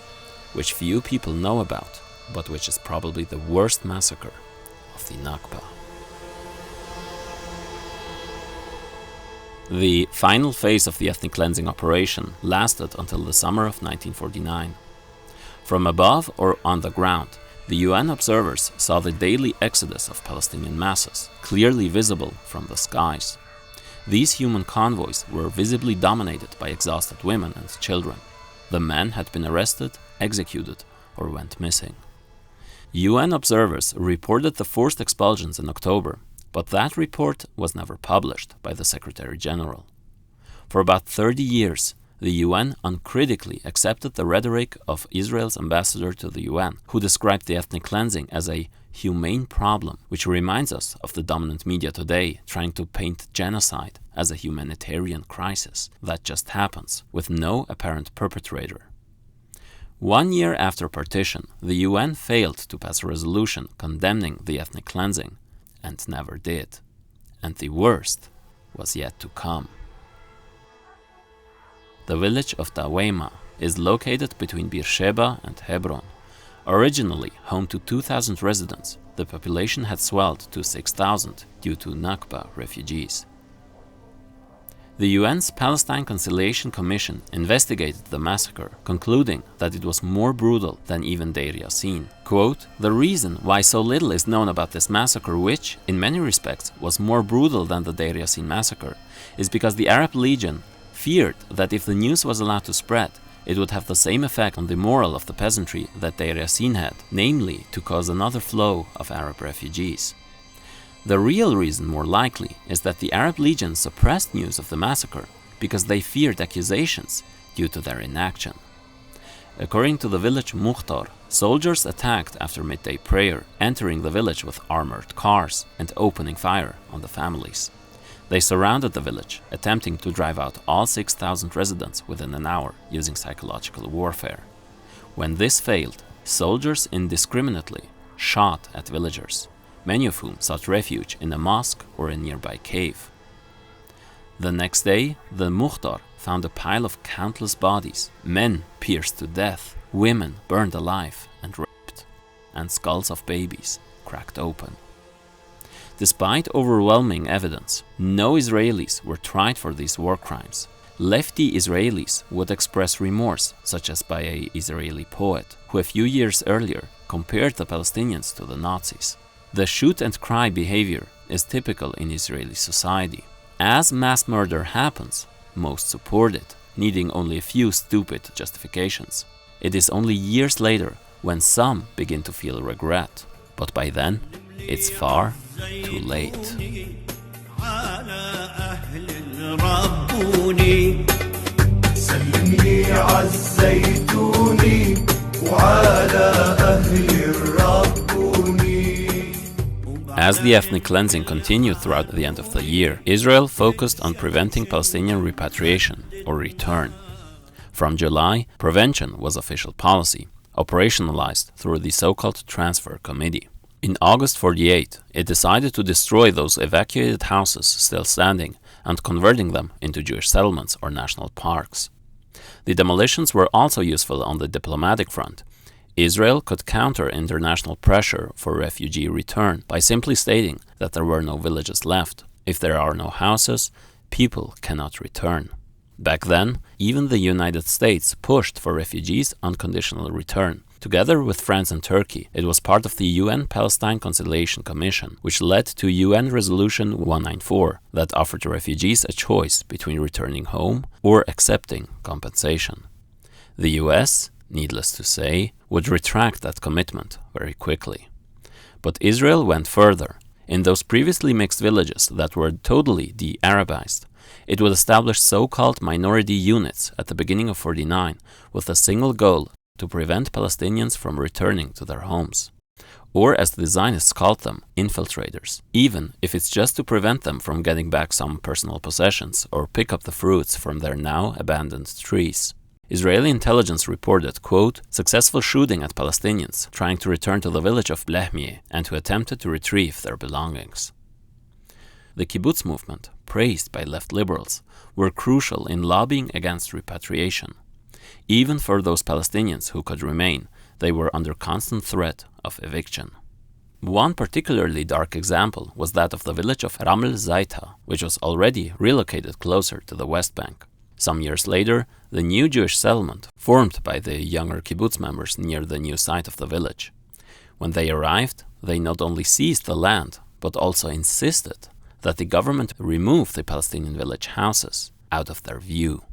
which few people know about, but which is probably the worst massacre of the Nakba. The final phase of the ethnic cleansing operation lasted until the summer of 1949. From above or on the ground, the UN observers saw the daily exodus of Palestinian masses, clearly visible from the skies. These human convoys were visibly dominated by exhausted women and children. The men had been arrested, executed, or went missing. UN observers reported the forced expulsions in October, but that report was never published by the Secretary General. For about 30 years, the UN uncritically accepted the rhetoric of Israel's ambassador to the UN, who described the ethnic cleansing as a humane problem, which reminds us of the dominant media today trying to paint genocide as a humanitarian crisis that just happens with no apparent perpetrator. 1 year after partition, the UN failed to pass a resolution condemning the ethnic cleansing, and never did. And the worst was yet to come. The village of Dawema is located between Beersheba and Hebron. Originally home to 2,000 residents, the population had swelled to 6,000 due to Nakba refugees. The UN's Palestine Conciliation Commission investigated the massacre, concluding that it was more brutal than even Deir Yassin. Quote, "The reason why so little is known about this massacre, which, in many respects, was more brutal than the Deir Yassin massacre, is because the Arab Legion feared that if the news was allowed to spread, it would have the same effect on the moral of the peasantry that Deir Yassin had, namely to cause another flow of Arab refugees. The real reason, more likely, is that the Arab Legion suppressed news of the massacre because they feared accusations due to their inaction." According to the village Mukhtar, soldiers attacked after midday prayer, entering the village with armored cars and opening fire on the families. They surrounded the village, attempting to drive out all 6,000 residents within an hour using psychological warfare. When this failed, soldiers indiscriminately shot at villagers, many of whom sought refuge in a mosque or a nearby cave. The next day, the Mukhtar found a pile of countless bodies, men pierced to death, women burned alive and raped, and skulls of babies cracked open. Despite overwhelming evidence, no Israelis were tried for these war crimes. Lefty Israelis would express remorse, such as by an Israeli poet, who a few years earlier compared the Palestinians to the Nazis. The shoot-and-cry behavior is typical in Israeli society. As mass murder happens, most support it, needing only a few stupid justifications. It is only years later when some begin to feel regret, but by then, it's far too late. As the ethnic cleansing continued throughout the end of the year, Israel focused on preventing Palestinian repatriation, or return. From July, prevention was official policy, operationalized through the so-called Transfer Committee. In August 1948, it decided to destroy those evacuated houses still standing and converting them into Jewish settlements or national parks. The demolitions were also useful on the diplomatic front. Israel could counter international pressure for refugee return by simply stating that there were no villages left. If there are no houses, people cannot return. Back then, even the United States pushed for refugees' unconditional return. Together with France and Turkey, it was part of the UN Palestine Conciliation Commission, which led to UN Resolution 194 that offered refugees a choice between returning home or accepting compensation. The US, needless to say, would retract that commitment very quickly. But Israel went further. In those previously mixed villages that were totally de-Arabized, it would establish so-called minority units at the beginning of 1949 with a single goal: to prevent Palestinians from returning to their homes. Or, as the Zionists called them, infiltrators, even if it's just to prevent them from getting back some personal possessions or pick up the fruits from their now abandoned trees. Israeli intelligence reported, quote, successful shooting at Palestinians trying to return to the village of Blehmieh and who attempted to retrieve their belongings. The kibbutz movement, praised by left liberals, were crucial in lobbying against repatriation. Even for those Palestinians who could remain, they were under constant threat of eviction. One particularly dark example was that of the village of Ramle Zaita, which was already relocated closer to the West Bank. Some years later, the new Jewish settlement formed by the younger kibbutz members near the new site of the village. When they arrived, they not only seized the land, but also insisted that the government remove the Palestinian village houses out of their view.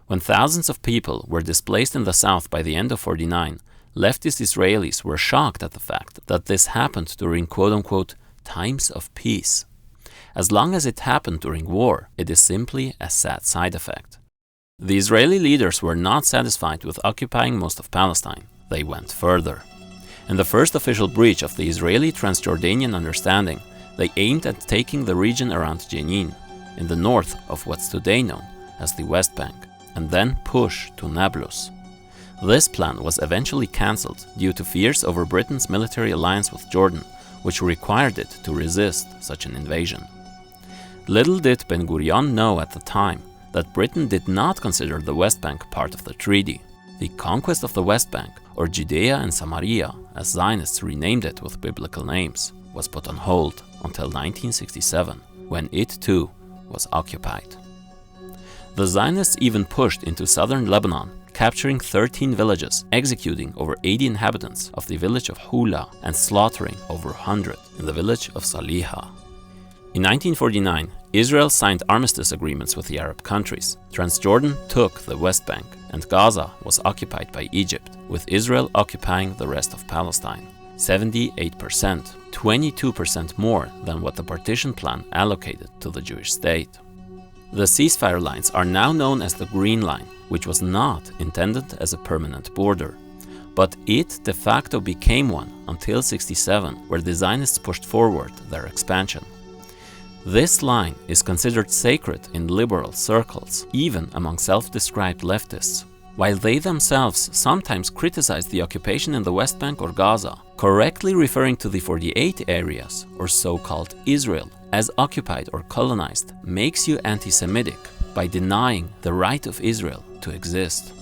When thousands of people were displaced in the south by the end of 1949, leftist Israelis were shocked at the fact that this happened during quote-unquote times of peace. As long as it happened during war, it is simply a sad side effect. The Israeli leaders were not satisfied with occupying most of Palestine. They went further. In the first official breach of the Israeli-Transjordanian understanding, they aimed at taking the region around Jenin, in the north of what's today known as the West Bank, and then push to Nablus. This plan was eventually cancelled due to fears over Britain's military alliance with Jordan, which required it to resist such an invasion. Little did Ben-Gurion know at the time that Britain did not consider the West Bank part of the treaty. The conquest of the West Bank, or Judea and Samaria, as Zionists renamed it with biblical names, was put on hold until 1967, when it too was occupied. The Zionists even pushed into southern Lebanon, capturing 13 villages, executing over 80 inhabitants of the village of Hula and slaughtering over 100 in the village of Saliha. In 1949, Israel signed armistice agreements with the Arab countries. Transjordan took the West Bank, and Gaza was occupied by Egypt, with Israel occupying the rest of Palestine. 78%, 22% more than what the partition plan allocated to the Jewish state. The ceasefire lines are now known as the Green Line, which was not intended as a permanent border. But it de facto became one until 1967, where the Zionists pushed forward their expansion. This line is considered sacred in liberal circles, even among self-described leftists, while they themselves sometimes criticize the occupation in the West Bank or Gaza, correctly referring to the 48 areas, or so-called Israel, as occupied or colonized makes you anti-Semitic by denying the right of Israel to exist.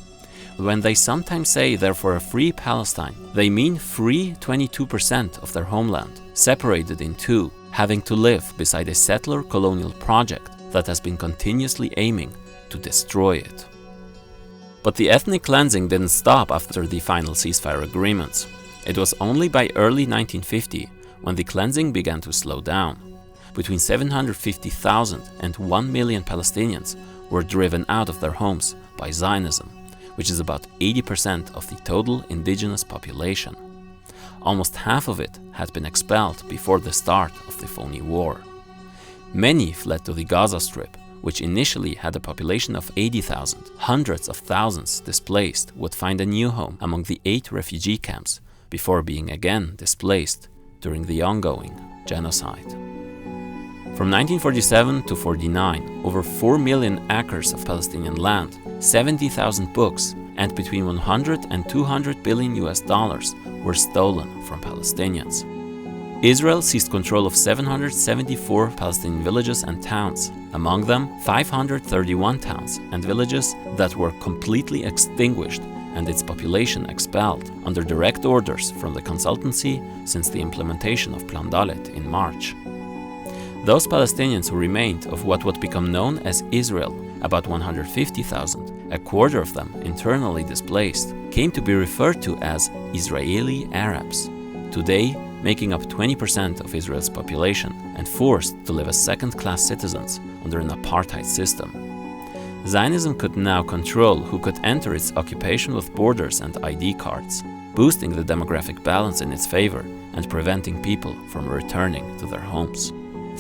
When they sometimes say they're for a free Palestine, they mean free 22% of their homeland, separated in two, having to live beside a settler colonial project that has been continuously aiming to destroy it. But the ethnic cleansing didn't stop after the final ceasefire agreements. It was only by early 1950 when the cleansing began to slow down. Between 750,000 and 1 million Palestinians were driven out of their homes by Zionism, which is about 80% of the total indigenous population. Almost half of it had been expelled before the start of the phony war. Many fled to the Gaza Strip, which initially had a population of 80,000. Hundreds of thousands displaced would find a new home among the 8 refugee camps before being again displaced during the ongoing genocide. From 1947 to 49, over 4 million acres of Palestinian land, 70,000 books, and between 100 and 200 billion US dollars were stolen from Palestinians. Israel seized control of 774 Palestinian villages and towns, among them 531 towns and villages that were completely extinguished and its population expelled under direct orders from the consultancy since the implementation of Plan Dalet in March. Those Palestinians who remained of what would become known as Israel, about 150,000, a quarter of them internally displaced, came to be referred to as Israeli Arabs, today making up 20% of Israel's population and forced to live as second-class citizens under an apartheid system. Zionism could now control who could enter its occupation with borders and ID cards, boosting the demographic balance in its favor and preventing people from returning to their homes.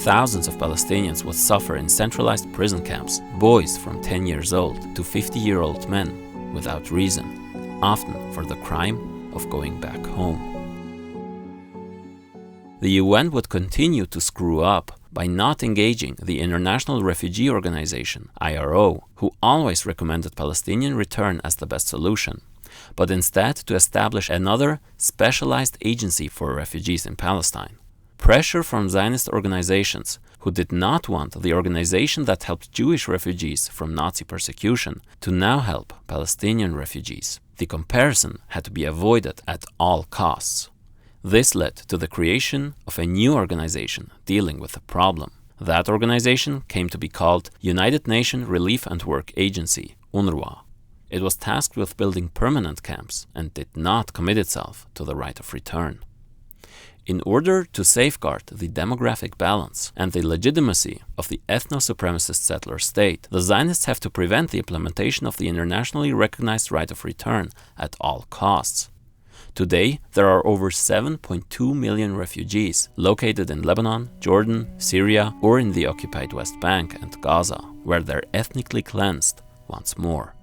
Thousands of Palestinians would suffer in centralized prison camps, boys from 10 years old to 50-year-old men, without reason, often for the crime of going back home. The UN would continue to screw up by not engaging the International Refugee Organization, IRO, who always recommended Palestinian return as the best solution, but instead to establish another specialized agency for refugees in Palestine. Pressure from Zionist organizations, who did not want the organization that helped Jewish refugees from Nazi persecution to now help Palestinian refugees. The comparison had to be avoided at all costs. This led to the creation of a new organization dealing with the problem. That organization came to be called United Nations Relief and Work Agency, UNRWA. It was tasked with building permanent camps and did not commit itself to the right of return. In order to safeguard the demographic balance and the legitimacy of the ethno-supremacist settler state, the Zionists have to prevent the implementation of the internationally recognized right of return at all costs. Today, there are over 7.2 million refugees located in Lebanon, Jordan, Syria, or in the occupied West Bank and Gaza, where they're ethnically cleansed once more.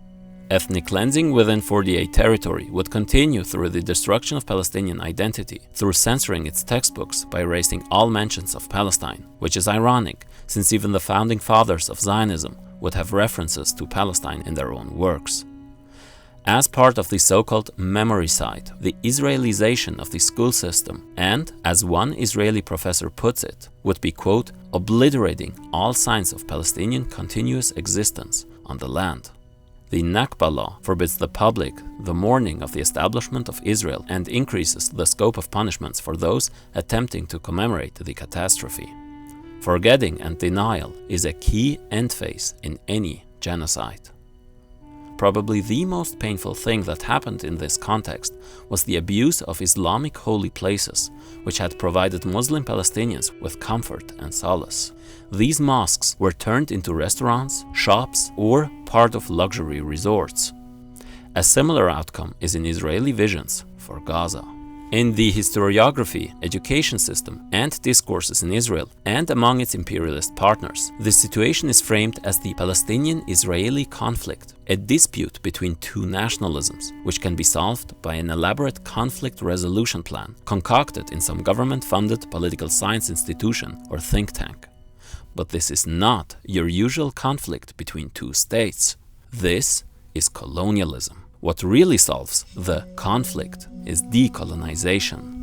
Ethnic cleansing within 48 territory would continue through the destruction of Palestinian identity, through censoring its textbooks by erasing all mentions of Palestine, which is ironic, since even the founding fathers of Zionism would have references to Palestine in their own works. As part of the so-called memoricide, the Israelization of the school system, and, as one Israeli professor puts it, would be, quote, obliterating all signs of Palestinian continuous existence on the land. The Nakba law forbids the public the mourning of the establishment of Israel and increases the scope of punishments for those attempting to commemorate the catastrophe. Forgetting and denial is a key end phase in any genocide. Probably the most painful thing that happened in this context was the abuse of Islamic holy places, which had provided Muslim Palestinians with comfort and solace. These mosques were turned into restaurants, shops, or part of luxury resorts. A similar outcome is in Israeli visions for Gaza. In the historiography, education system, and discourses in Israel and among its imperialist partners, the situation is framed as the Palestinian-Israeli conflict, a dispute between two nationalisms, which can be solved by an elaborate conflict resolution plan concocted in some government-funded political science institution or think tank. But this is not your usual conflict between two states. This is colonialism. What really solves the conflict is decolonization.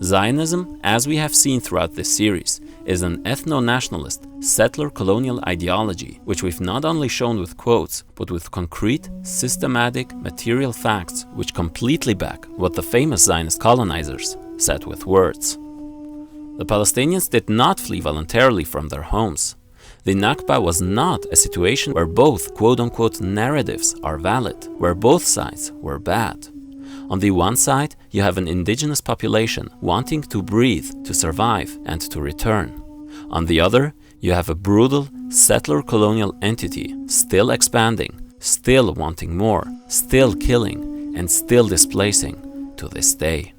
Zionism, as we have seen throughout this series, is an ethno-nationalist, settler colonial ideology, which we've not only shown with quotes, but with concrete, systematic, material facts which completely back what the famous Zionist colonizers said with words. The Palestinians did not flee voluntarily from their homes. The Nakba was not a situation where both quote-unquote narratives are valid, where both sides were bad. On the one side, you have an indigenous population wanting to breathe, to survive, and to return. On the other, you have a brutal, settler colonial entity still expanding, still wanting more, still killing, and still displacing to this day.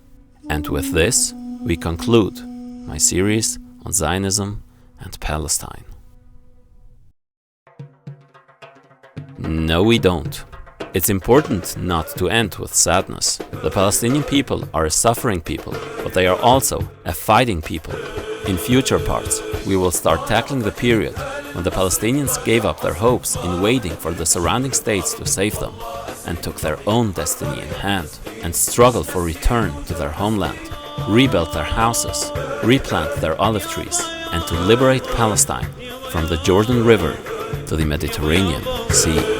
And with this, we conclude my series on Zionism and Palestine. No, we don't. It's important not to end with sadness. The Palestinian people are a suffering people, but they are also a fighting people. In future parts, we will start tackling the period when the Palestinians gave up their hopes in waiting for the surrounding states to save them, and took their own destiny in hand, and struggled for return to their homeland, rebuilt their houses, replant their olive trees, and to liberate Palestine from the Jordan River to the Mediterranean Sea.